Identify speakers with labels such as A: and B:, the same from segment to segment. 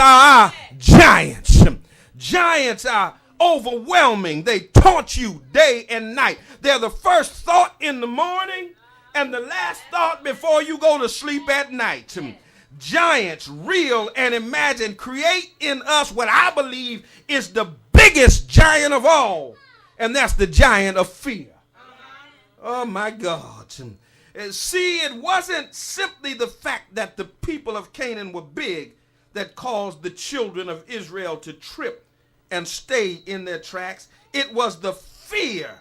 A: are our giants. Giants are overwhelming. They taunt you day and night. They're the first thought in the morning and the last thought before you go to sleep at night. Giants, real and imagined, create in us what I believe is the biggest giant of all, and that's the giant of fear. Oh my God. See, it wasn't simply the fact that the people of Canaan were big that caused the children of Israel to trip and stay in their tracks. It was the fear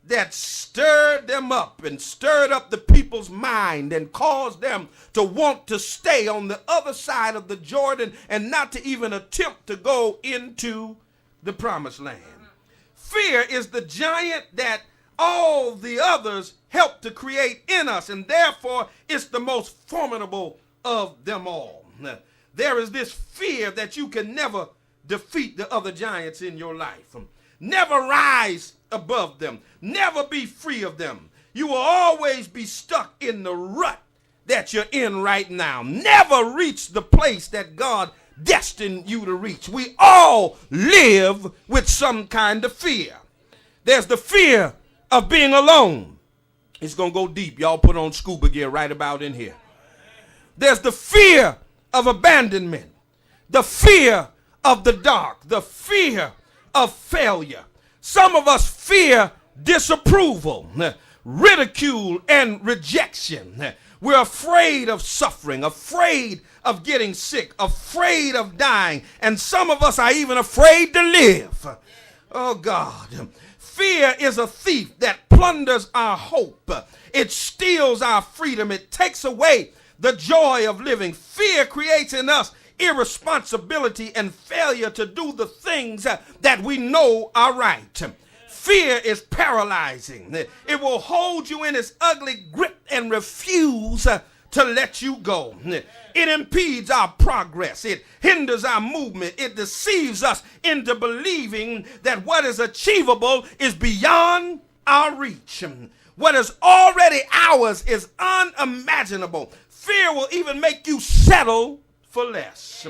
A: that stirred them up and stirred up the people's mind and caused them to want to stay on the other side of the Jordan and not to even attempt to go into the promised land. Fear is the giant that all the others help to create in us, and therefore it's the most formidable of them all. There is this fear that you can never defeat the other giants in your life. Never rise above them. Never be free of them. You will always be stuck in the rut that you're in right now. Never reach the place that God destined you to reach. We all live with some kind of fear. There's the fear of being alone. It's going to go deep. Y'all put on scuba gear right about in here. There's the fear of abandonment. The fear of the dark. The fear of failure. Some of us fear disapproval, ridicule, and rejection. We're afraid of suffering, afraid of getting sick, afraid of dying, and some of us are even afraid to live. Oh God. Fear is a thief that plunders our hope. It steals our freedom. It takes away the joy of living. Fear creates in us irresponsibility and failure to do the things that we know are right. Fear is paralyzing. It will hold you in its ugly grip and refuse to let you go. It impedes our progress. It hinders our movement. It deceives us into believing that what is achievable is beyond our reach. What is already ours is unimaginable. Fear will even make you settle for less.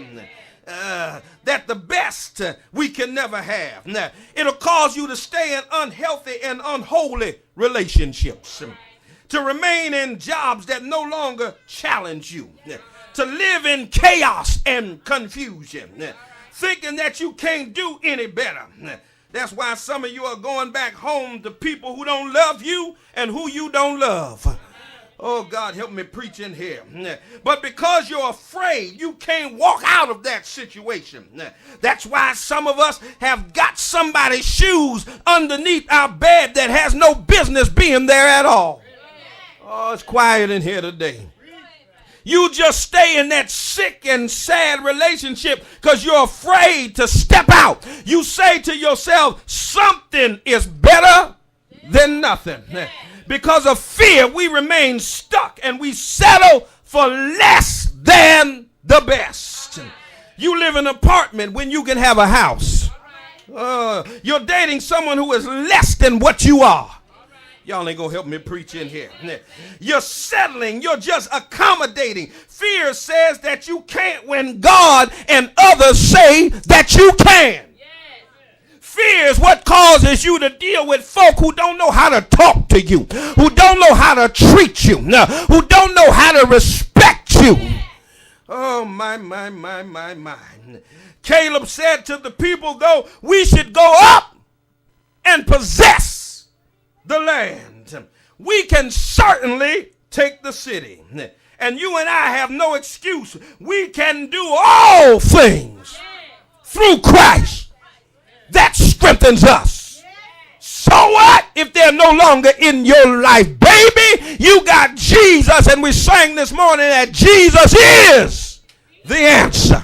A: That the best we can never have. It'll cause you to stay in unhealthy and unholy relationships. To remain in jobs that no longer challenge you, to live in chaos and confusion, thinking that you can't do any better. That's why some of you are going back home to people who don't love you and who you don't love. Oh, God, help me preach in here. But because you're afraid, you can't walk out of that situation. That's why some of us have got somebody's shoes underneath our bed that has no business being there at all. Oh, it's quiet in here today. You just stay in that sick and sad relationship because you're afraid to step out. You say to yourself, something is better than nothing. Because of fear, we remain stuck and we settle for less than the best. You live in an apartment when you can have a house. You're dating someone who is less than what you are. Y'all ain't gonna help me preach in here. You're settling. You're just accommodating. Fear says that you can't when God and others say that you can. Fear is what causes you to deal with folk who don't know how to talk to you, who don't know how to treat you, who don't know how to respect you. Oh, my. Caleb said to the people, though, we should go up and possess the land. We can certainly take the city. And you and I have no excuse. We can do all things through Christ that strengthens us. So what if they're no longer in your life? Baby, you got Jesus, and we sang this morning that Jesus is the answer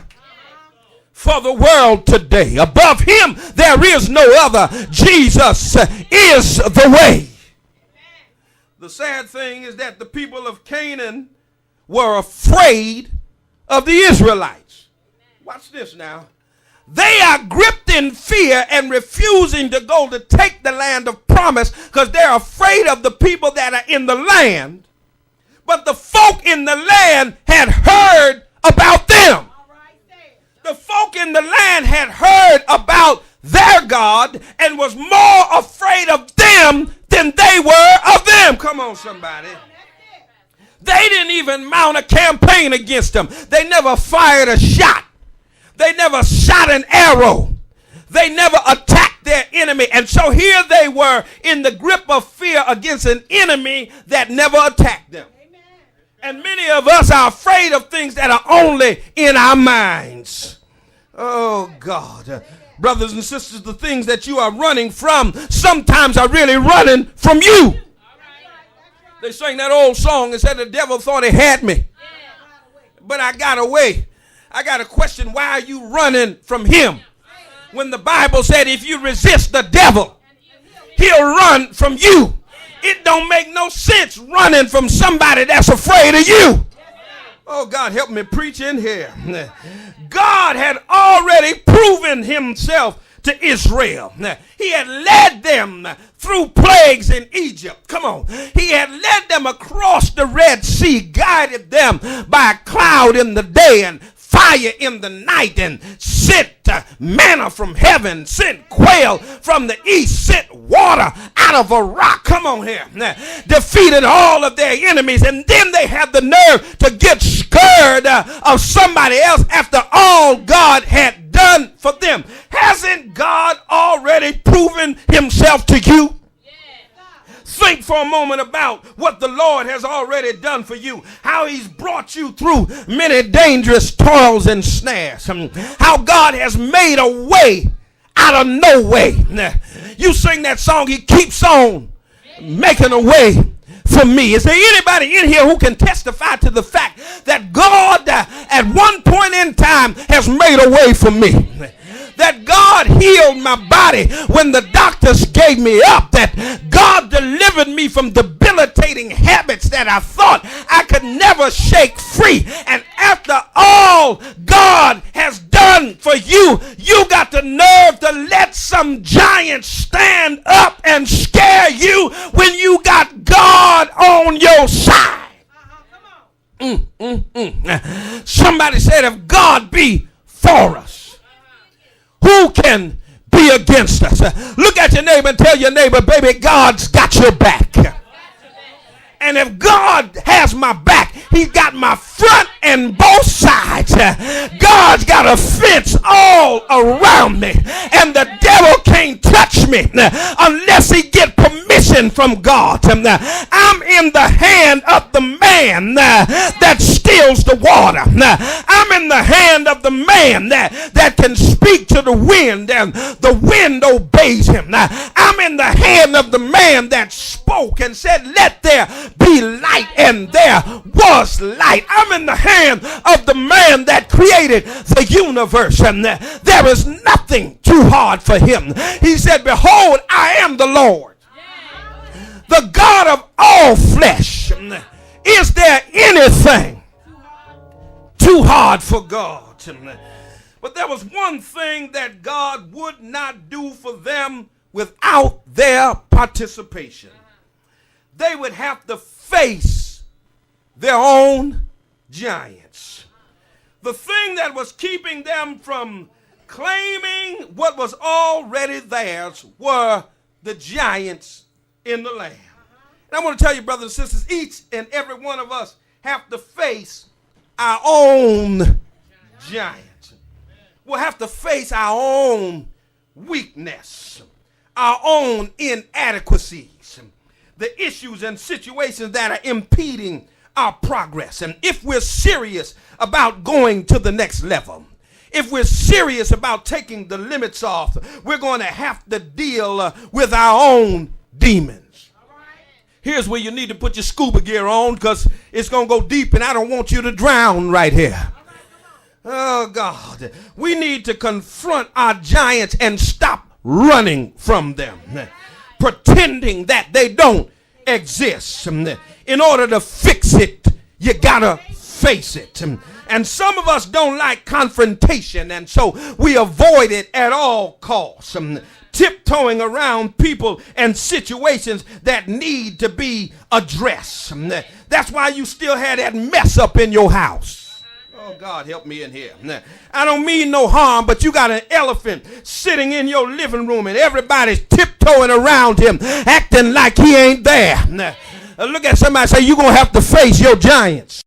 A: for the world today. Above him, there is no other. Jesus is the way. The sad thing is that the people of Canaan were afraid of the Israelites. Watch this now. They are gripped in fear and refusing to go to take the land of promise because they're afraid of the people that are in the land. But the folk in the land had heard about them. The folk in the land had heard about their God and was more afraid of them than they were of them. Come on, somebody. They didn't even mount a campaign against them. They never fired a shot. They never shot an arrow. They never attacked their enemy. And so here they were in the grip of fear against an enemy that never attacked them. Amen. And many of us are afraid of things that are only in our minds. Oh, God. Brothers and sisters, the things that you are running from sometimes are really running from you. They sang that old song and said the devil thought he had me, but I got away. I got a question. Why are you running from him? When the Bible said if you resist the devil, he'll run from you. It don't make no sense running from somebody that's afraid of you. Oh, God, help me preach in here. God had already proven himself to Israel. He had led them through plagues in Egypt. Come on. He had led them across the Red Sea, guided them by a cloud in the day and fire in the night, and sent manna from heaven, sent quail from the east, sent water out of a rock. Come on here. Defeated all of their enemies, and then they had the nerve to get scared of somebody else after all God had done for them. Hasn't God already proven himself to you? Think for a moment about what the Lord has already done for you. How he's brought you through many dangerous toils and snares. How God has made a way out of no way. You sing that song, he keeps on making a way for me. Is there anybody in here who can testify to the fact that God at one point in time has made a way for me? That God healed my body when the doctors gave me up. That God delivered me from debilitating habits that I thought I could never shake free. And after all God has done for you, you got the nerve to let some giant stand up and scare you when you got God on your side. Somebody said, if God be for us, who can be against us? Look at your neighbor and tell your neighbor, baby, God's got your back. And if God has my back, he's got my front and both sides. God's got a fence all around me, and the devil can't touch me unless he get permission from God. I'm in the hand of the man that steals the water. I'm in the hand of the man that can speak to the wind, and the wind obeys him. I'm in the hand of the man that spoke and said, let there be light, and there was light. I'm in the hand of the man that created the universe, and there is nothing too hard for him. He said, behold, I am the Lord, the God of all flesh. Is there anything too hard for God? But there was one thing that God would not do for them without their participation. They would have to face their own giants. The thing that was keeping them from claiming what was already theirs were the giants in the land. And I want to tell you, brothers and sisters, each and every one of us have to face our own giants. We'll have to face our own weakness, our own inadequacies, the issues and situations that are impeding our progress. And if we're serious about going to the next level, if we're serious about taking the limits off, we're going to have to deal with our own demons. Here's where you need to put your scuba gear on, because it's going to go deep and I don't want you to drown right here. Oh, God. We need to confront our giants and stop running from them, pretending that they don't exist. In order to fix it, you gotta face it. And some of us don't like confrontation, and so we avoid it at all costs, tiptoeing around people and situations that need to be addressed. That's why you still had that mess up in your house. Oh, God, help me in here. Now, I don't mean no harm, but you got an elephant sitting in your living room and everybody's tiptoeing around him, acting like he ain't there. Now, look at somebody and say, you're going to have to face your giants.